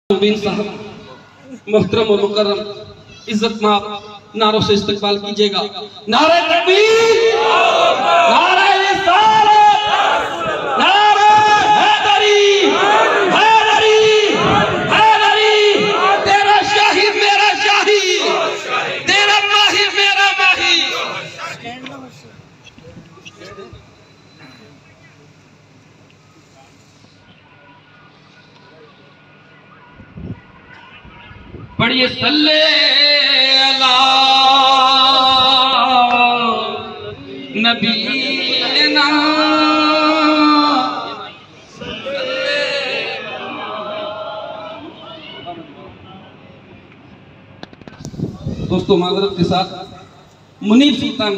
साहब मोहतरम और मुकर्रम इज्जत नारों से इस्तकबाल कीजिएगा। नारे तकबीर, नारे रिसालत, नारे हैदरी, हैदरी, हैदरी। तेरा शाही मेरा शाही, तेरा माही मेरा माही। पढ़िए सल्ले अला नबीना। दोस्तों माजरत के साथ मुनीब सुल्तान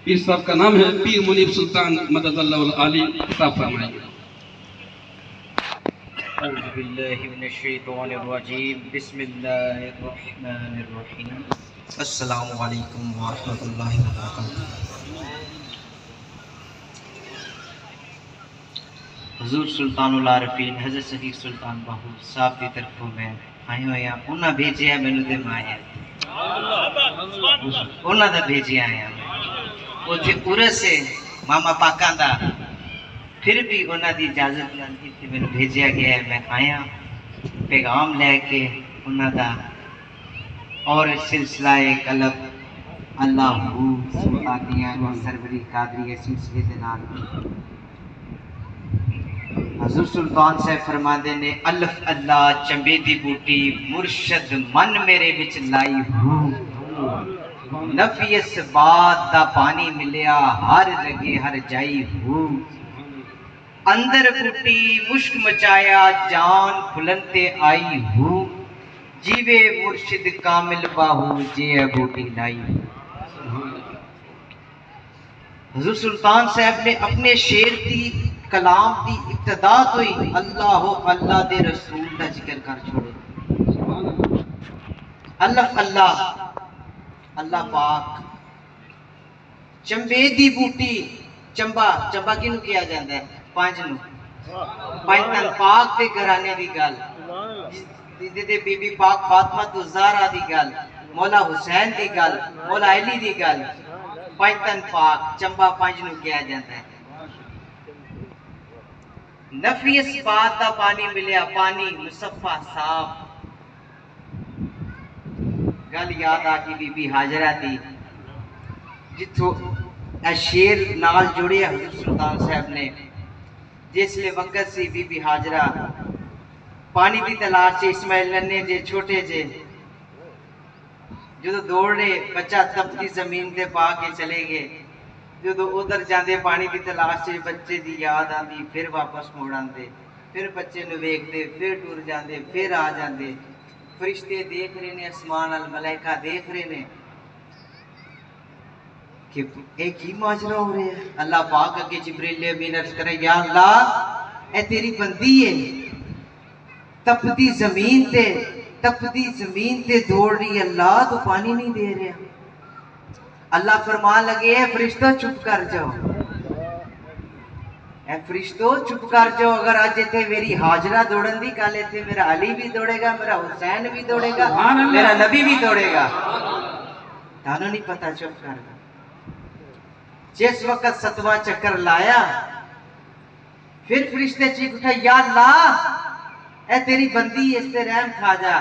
पीर साहब का नाम है, पीर मुनीब सुल्तान मददल्लाहुल आली साहब फरमाएंगे। अस्सलामु अलैकुम वरहमतुल्लाहि वबरकातुहू। हुजूर सुल्तानुल आरिफीन हज़रत सदीक सुल्तान बाहू साहब की तरफों में आए हुए हैं। उन्हें भेजे है मैनू ते माया, उन्हें दा भेजे आया उथे पूरे से मामा पाका दा, फिर भी उन्होंने दी इजाजत नाल मैनू भेजा गया है। मैं आया पैगाम लैके उन्होंने और सिलसिला कलब अल्लाहू सुल्तानिया सरवरी कादरी सिलसिले के नाल हजूर सुल्तान साहब फरमाते ने अल्फ अल्लाह चंबे दी बूटी मुर्शद मन मेरे विच लाई हूँ। नफियस बात दा पानी मिलिया हर लगे हर जाई हूँ। अंदर बूटी मुश्क मचाया जान फुलनते आई हूँ। जीवे मुर्शिद कामिल बाहू जे बूटी लाई। हुजूर सुल्तान साहब ने अपने शेर की कलाम की इब्तदा तो ही अल्लाह अल्लाह दे रसूल का जिक्र कर छोड़े। अल्लाह अल्लाह अल्लाह पाक चंबे दी बूटी, चंबा चंबा किनू किया जाता है? पंज नू, पंज तन पाक के घराने की गल, जिदे बीबी पाक फातिमा तो ज़हरा दी गल, मौला हुसैन दी गल, मौला अली दी गल। पंज तन पाक चंबा पंज नू किया जाता है। नफियस बात दा पानी मिलिया, पानी मुसफ़ा साफ। गल याद आ गई बीबी हाजरा दी, जिथों शेर नाल जुड़े हुजूर सुल्तान साहब ने। जिसले वक्त सी बीबी हाजरा पानी की तलाश से इस्माइल नन्हे जे छोटे जे जो दौड़े बच्चा तपती जमीन ते पा के चले गए। जो उधर जाते पानी की तलाश से बच्चे की याद आती, फिर वापस मुड़ आते, फिर बच्चे नू वेखते, फिर टुर जाते, फिर आ जाते। फरिश्ते देख रहे ने, आसमान अल मलाइका देख रहे ने कि एक ही माजरा हो रहा है। अल्लाह पाक अगे जिब्रील अमीन अर्ज करे, या अल्लाह ए तेरी बंदी है, तपती जमीन ते दौड़ रही, अल्लाह तो पानी नहीं दे रहा। अल्लाह फरमान लगे, ए फरिश्तों चुप कर जाओ, ए फरिश्तों चुप कर जाओ। अगर आज इतने मेरी हाजरा दौड़न दी, कल इतने मेरा अली भी दौड़ेगा, मेरा हुसैन भी दौड़ेगा, मेरा नबी भी दौड़ेगा। थानू नहीं पता, चुप कर। जिस वक्त 7वां चक्कर लाया, फिर फरिश्ते चीख उठा, या अल्लाह ए तेरी बंदी, इस पे रहम खा जा।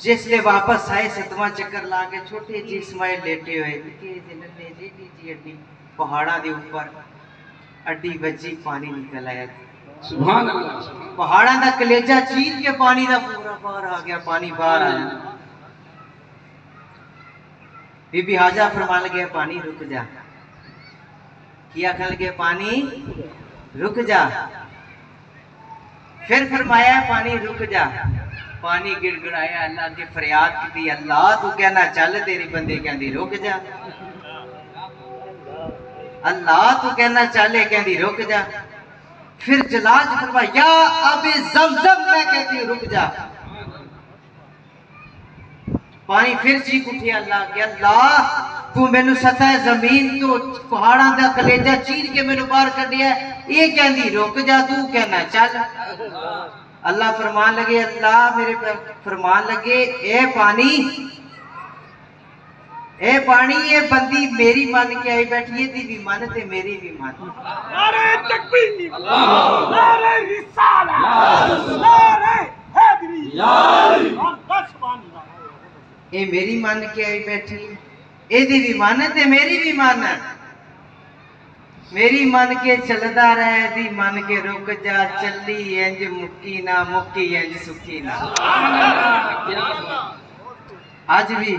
जिसले वापस आए 7वां चक्कर ला के, छोटे जी इस्माइल लेटे हुए पहाड़ा के ऊपर अड्डी बजी, पानी निकल आया। सुभान अल्लाह। पहाड़ा का कलेजा चीर के पानी का पूरा बाहर आ गया, पानी बाहर आया। बीबी हाजा फरमान लगे, पानी रुक जा। किया कर लगे, पानी रुक जा। फिर फरमाया, पानी रुक जा। पानी गिड़गिड़ाया, अल्लाह की फरियाद की, अल्लाह तू कहना चल, तेरी बंदे कहती रुक जा। अल्लाह तू कहना चल, कहती रुक जा। फिर जलाल फरमाया, या अबे ज़मज़म, मैं कहती रुक जा। पानी फिर चीख उठे अल्लाह के, अल्लाह तू मैनू सतह जमीन तो पहाड़ा का कलेजा चीर के मैनू बाहर कढ़िया, ये कहती रुक जा, तू कहना चल। अल्लाह फरमान लगे, अल्लाह मेरे फरमान लगे, ए पानी ये बंदी मेरी मन के आई बैठी है, दी भी मन ते मेरी भी मन। नारे तकबीर, नारे रिसालत, नारे हैदरी, और बस सुभान अल्लाह। ये मेरी मन के आई बैठी, एदी भी मन ते मेरी भी मन। मेरी मन के चलदा रहे, दी मन के रुक जा, चली इंज मुक्की ना, मुक्की इंज सुखी ना। आज भी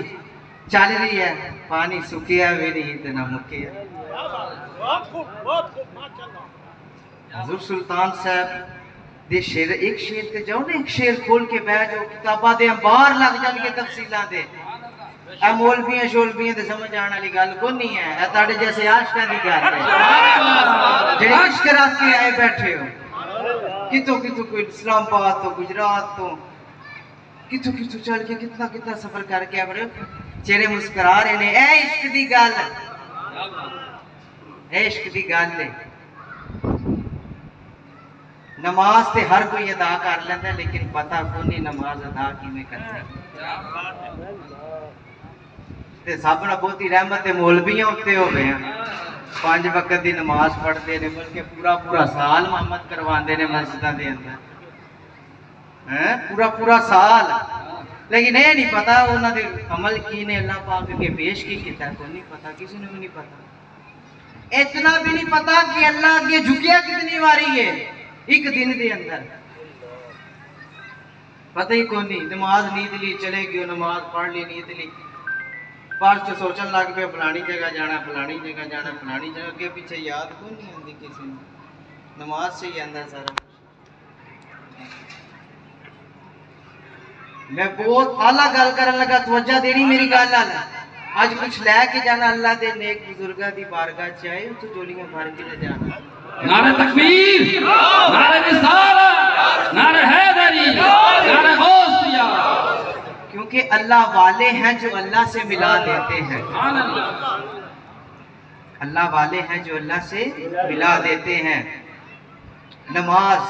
चल रही है, पानी सुखिया भी नहीं इतना मुक्किया। बहुत खूब माशाअल्लाह। हुजूर सुल्तान साहब दे शेर, एक शेर ते जाओ ना, एक शेर खोल के बह जाओ, किताबा दे बाहर लग जाएंगे तफसीलां दे। ए मौलवियां शोलवियां ते समझ आने वाली गल कोई नहीं है, ए ताड़े जैसे आशिकां दी गल है जेड़े इश्क रख के आए बैठे हो, कितों कितों, कोई इस्लामाबाद तो, गुजरात तो, कितों कितों चल के कितना कितना सफर करके आए, चेहरे मुस्कुरा रहे ने। ए इश्क दी गल, ए इश्क दी गल है। नमाज ते हर कोई अदा कर लेंदा, लेकिन पता कोई नहीं नमाज अदा किवें करनी। ते सब नाल बहुती रहमत ते मौलवियां उत्ते होवे हैं, 5 वक्त दी नमाज पढ़ते ने, बल्कि पूरा पूरा साल मोहम्मद करवांदे ने मस्जिदां दे अंदर, हैं पूरा साल। लेकिन ये नहीं पता उन्हां दे अमल की ने अल्लाह पाक के पेश की कीता, कोई नहीं पता, किसी ने भी नहीं पता। इतना भी नहीं पता कि अल्लाह अगे झुकिया कितनी बारी है एक दिन के अंदर, पता ही कोई नहीं। नमाज नींद ली, चले गए, नमाज पढ़ ली, नींद ली, बाद च सोचन लग पे फलानी जगह जाना, फलानी जगह जाना, फलानी जगह, अगे पीछे याद कोई नहीं आती किसी ने, नमाज से ही आंदा सारा। मैं बहुत आला गल करन लगा, तवज्जो देनी मेरी गल नाल। आज कुछ लैके जाना अल्लाह दे नेक बुजुर्गां दी बारगाह च आए, उत्थे झोलियां भर के ले जाना। नारे तकबीर, नारे रिसालत, नारे हैदरी, नारे गौसिया। क्योंकि अल्लाह वाले हैं जो अल्लाह से मिला देते हैं, अल्लाह वाले हैं जो अल्लाह से मिला देते हैं। नमाज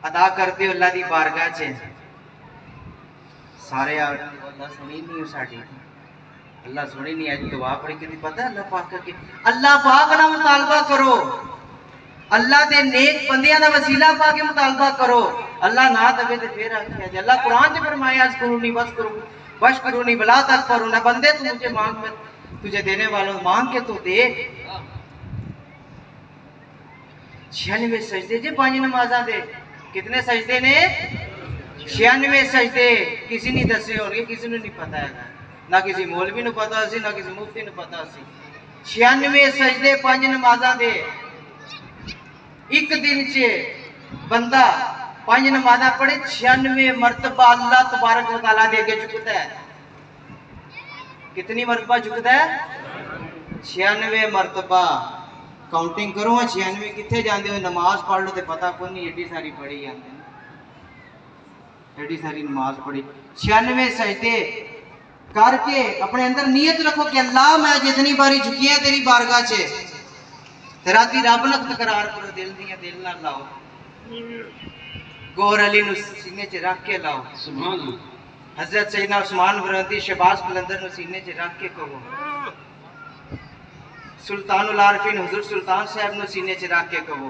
अदा करते हो अल्लाह दी बारगाह च, सारे अल्लाह सुनी नहीं साडी, अल्लाह सुनी नहीं। आज दुआ पढ़ी कि पता अल्लाह पाक के, अल्लाह पाक ना मुतालबा करो, अल्लाह दे नेक बंदियां दा वसीला पा के मुतालबा करो। अल्लाह ना दवे ते फिर आखिया जे, अल्लाह कुरान च फरमाया अज़कुरूनी वश्कुरूनी वला तकफुरून, बंदे तू मुझे मांग, मैं तुझे देने वाला हूं, मांग के तो दे। 96 सजदे जे 5 नमाज़ां दे, कितने सजदे ने? 96 सजदे। किसी नहीं दसे होंगे, किसी ने नहीं पता है, ना किसी मौलवी ने पता सी, ना किसी मुफ्ती ने पता सी। 96 सजदे 5 नमाज़ां दे। एक दिन च बंदा 5 नमाज़ां पढ़े, 96 मरतबा अल्लाह तबारक व तआला दे अगे झुकदा है। कितनी मरतबा झुकदा है? 96 मरतबा। काउंटिंग करो, 96 कितने जाते हो? नमाज पढ़ लो तो पता कोई नहीं, एडी सारी पढ़ी जाते, एडी सारी नमाज पढ़ी। 96 सजदे करके अपने अंदर नीयत रखो कि अल्लाह मैं जितनी बारी झुकी है तेरी बारगाह च, राती रब नाल तकरार करो, दिल दियां दिल नाल लाओ, गौर अली नु सीने च रख के लाओ, सुभान अल्लाह। हजरत सैयदना उस्मान बरंदी शहबाज कलंदर नु सीने च रख के कहो, सुल्तानुल आरिफीन हुजूर सुल्तान साहब नु सीने च रख के कहो,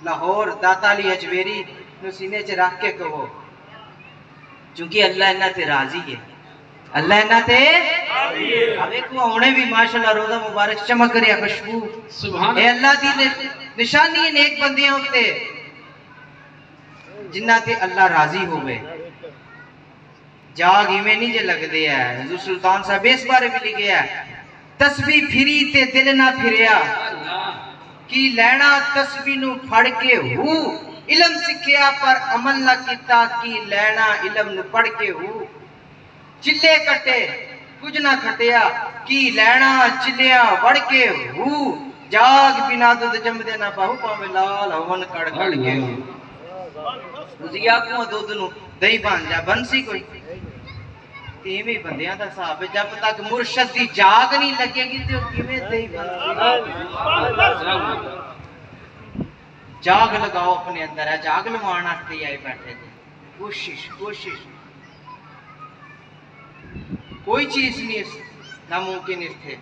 लाहौर दाता अली अजमेरी नु सीने च रख के कहो, क्योंकि अल्लाह इन्हां ते राजी है, अल्लाह इन्हां ते राजी है। अब देखो हुणे भी माशाअल्लाह रोजा मुबारक चमक रहा खुशबू, सुभान अल्लाह। अल्लाह दी निशानी है नेक बंदियां उत्ते जिन्हां ते अल्लाह राजी होवे। जाग इवें नहीं जे लगदे है, हुजूर सुल्तान साहब इस बारे भी लिखे है, तस्बीह फिरी ते दिल ना फिरिया, की लैना तस्बीह नु फड़ के हूं, इलम सिखिया पर अमल ना कीता, की लैना इलम नु पढ़ के हूं। चिल्ले कटे कुछ ना खटिया, की लैना चिल्लिया वड़ के हूं, जाग बिना दुध जमदे ना बहु पावे लाल हवन कड़ कड़ के। ਤੁਸੀਂ ਆਖੋ ਦੁੱਧ ਨੂੰ ਦਹੀਂ ਬਣ ਜਾ ਬੰਸੀ ਕੋਈ ਇਵੇਂ ਬੰਦਿਆਂ ਦਾ ਹਿਸਾਬ ਹੈ ਜਦ ਤੱਕ ਮੁਰਸ਼ਦ ਦੀ ਜਾਗ ਨਹੀਂ ਲੱਗੇਗੀ ਤੇ ਉਹ ਕਿਵੇਂ ਦਹੀਂ ਬੰਸੀ जाग लगाओ अपने अंदर है जाग लवाना आए बैठे थे कोशिश कोशिश कोई चीज नहीं नामुमकिन थे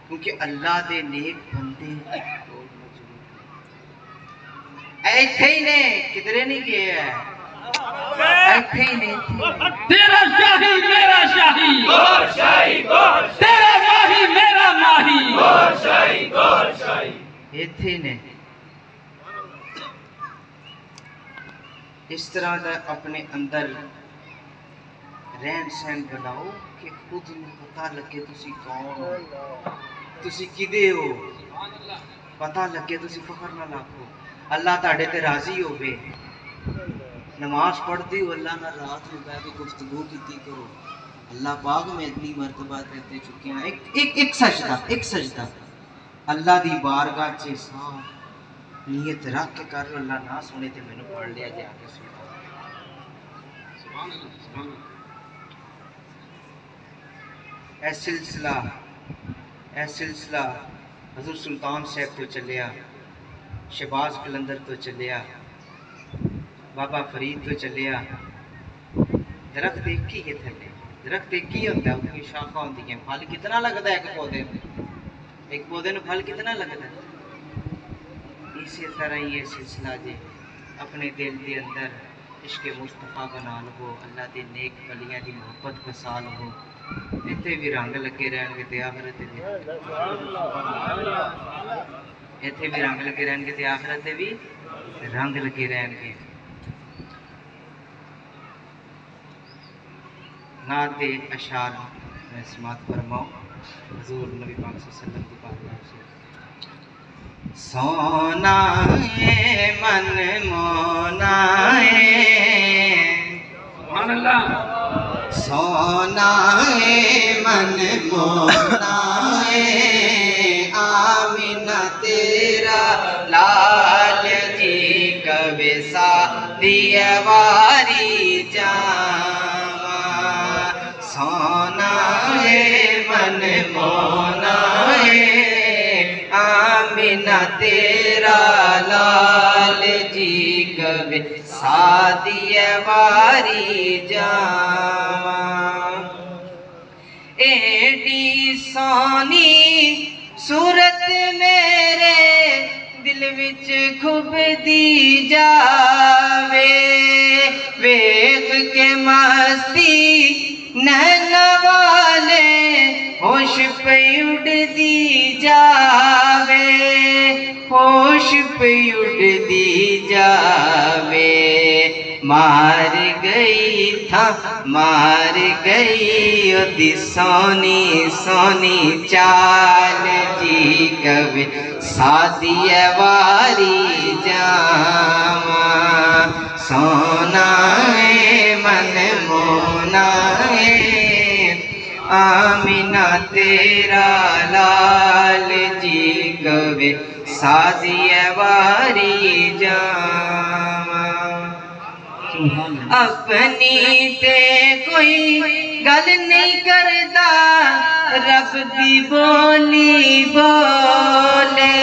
क्योंकि अल्लाह दे नेक बंदे ऐथे ही ने किधरे नहीं गए हैं ऐथे ही नहीं तेरा शाही मेरा शाही गौर शाही गौर तेरा माही मेरा माही गौर शाही ऐथे ने इस तरह का अपने अंदर रहन सहन बनाओ कि खुद में पता लगे तुसी कौन हो तुसी किदे हो पता लगे तुसी फखर ना लाखो अल्लाह ताड़े ते राजी होवे नमाज पढ़ती हो अल्लाह ना रात में बैठ के गुफ्तगू कीती करो अल्लाह पाक में इतनी मर्तबा कहते चुके हैं एक सजदा अल्लाह दी बारगाह च साफ नीयत रख के कर अल्लाह ना सुने तो मैंने पढ़ लिया जाके सिलसिला हजूर सुल्तान साहब तो चलिया शहबाज कलंदर तो चलिया बाबा फरीद तो चलिया दरख्त एक ही है थले दरख्त एक ही होता है उसकी शाखा होती है फल कितना लगता है एक पौधे में फल कितना लगता है इसी तरह ये सिलसिला जे अपने दिल के अंदर इश्क मुस्तफ़ा बना लो अल्लाह के नेक वलियां की मोहब्बत बसा लो इतने भी रंग लगे रहने ते आखिरत इतने भी रंग लगे रहने ते आखिरत भी रंग लगे रहने नात दे अशार में समात फरमाओ हजूर नबी पाक सल्लल्लाहु अलैहि वसल्लम की बात से सोना है मन मोना है सोना है मन मोना है आमिना तेरा लाल जी कबे सा दियवारी जावा सोना है मन मोना है आमिना तेरा लाल जी कबे सादिया वारी जावा एडी सोनी सूरत मेरे दिल विच खुब दी जावे वेख के मस्ती नैना वाले होश पे उड़दी जावे होश पे उड़दी जावे मार गई ओदी सोनी सोनी चाल जी कवे सादिया वारी जावा सोना है मन मोना है आमिना तेरा लाल जी कवे सादिया वारी जावा अपनी ते कोई गल नहीं करता रब दी बोली बोले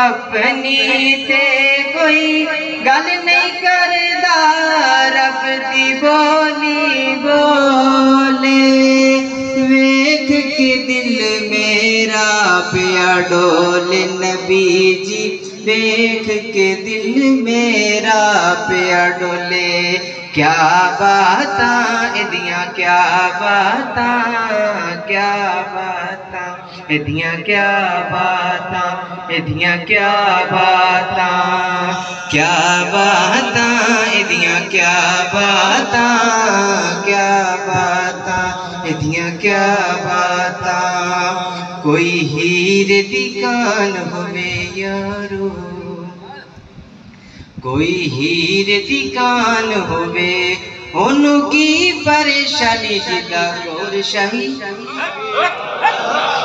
अपनी ते कोई गल नहीं करता रब दी बोली बोले वेख के दिल मेरा पिया डोल नबी जी देख के दिल मेरा पिया डोले क्या बाता इदियां क्या बाता क्या बाता इदियां क्या बाता इदियां क्या बाता क्या बाता इदियां क्या बाता क्या बाता इदियां क्या बाता कोई हीर दी कान होवे यारो कोई हीर दी कान होवे ओनू की परेशानी जिदा गौर शाही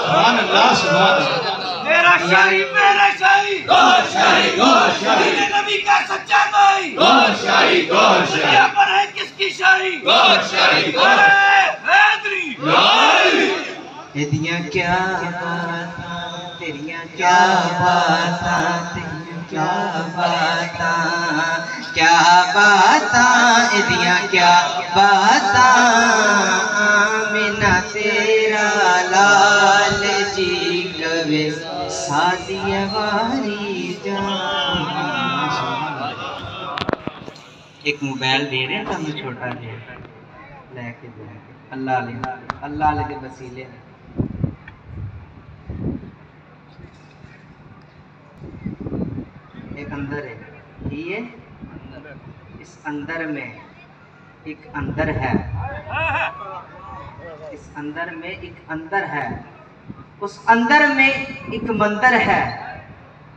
सुभान अल्लाह सुभान तेरा शाही मेरा शाही गौर शाही मेरे नबी का सच्चा भाई गौर शाही गौर शाही यहाँ पर है किसकी शाही गौर शाही गौर हैदरी तेरियां क्या बातां तेरियां क्या बातां तेरियां क्या बातां एदियां क्या बातां आमिना तेरा लाल जी कवे सादिया वारी एक मोबाइल दे रहे हैं तुम छोटा जिहा लेके अल्लाह ले दे वसीले एक अंदर है ठीक है इस अंदर में एक अंदर है इस अंदर में एक अंदर है उस अंदर में एक मंदिर है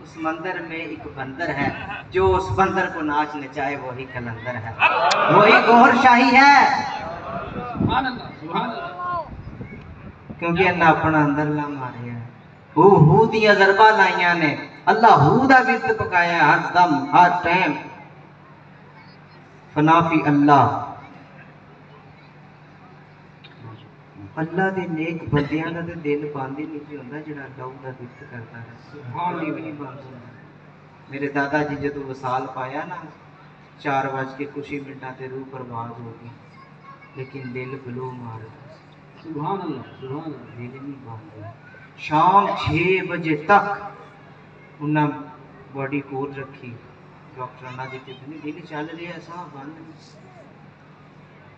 उस मंदिर में एक बंदर है जो उस बंदर को नाच नचाए वही कलंदर है वही गौहर शाही है क्योंकि अल्लाह अपना अंदर ला मारे है हू दियां ज़रबा लाइयां ने अल्लाह हू दा विरद पकाया हर दम हर टाइम फनाफी अल्लाह अल्लाह दे नेक बंदियां दा ते दिल बंद ही नहीं होंदा जेड़ा अल्लाह दा विरद करदा है सुभान भी नहीं बंद होंदा मेरे दादा जी जदों वसाल पाया ना 4 बज के कुछ ही मिनटां ते रूह परवाज हो गई लेकिन दिल बलो मार सुभान अल्लाह दिल नहीं बंद हुआ शाम 6 बजे तक उन्हें बॉडी कोल रखी डॉक्टर ने दी दिल चल रहा साह बंद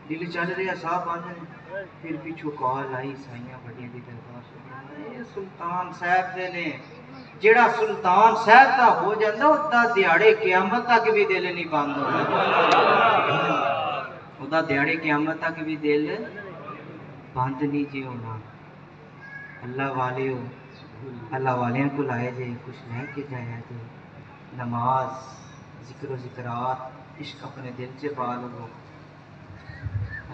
दिल चल रहा साह बंद फिर पिछू कॉल आई साइया बड़ी दी दरबार सुल्तान साहब दे ने जेड़ा सुल्तान साहब दा हो जांदा ओदा दिहाड़े क़यामत तक भी दिल नहीं बंद होता ओदा दिहाड़े क़यामत तक भी दिल बंद नहीं जी होना अल्लाह वाले हो अल्लाह वाले को लाए जे कुछ लेके जाया जे नमाज जिक्र ज़िक्रात इश्क अपने दिल से पा लो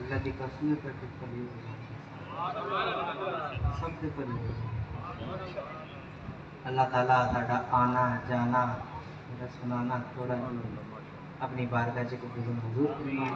अल्लाह की कसम करके पली सब के पली अल्लाह ताला साडा आना जाना मेरा सुनाना थोड़ा अपनी बारगाह से को मंजूर फरमाए।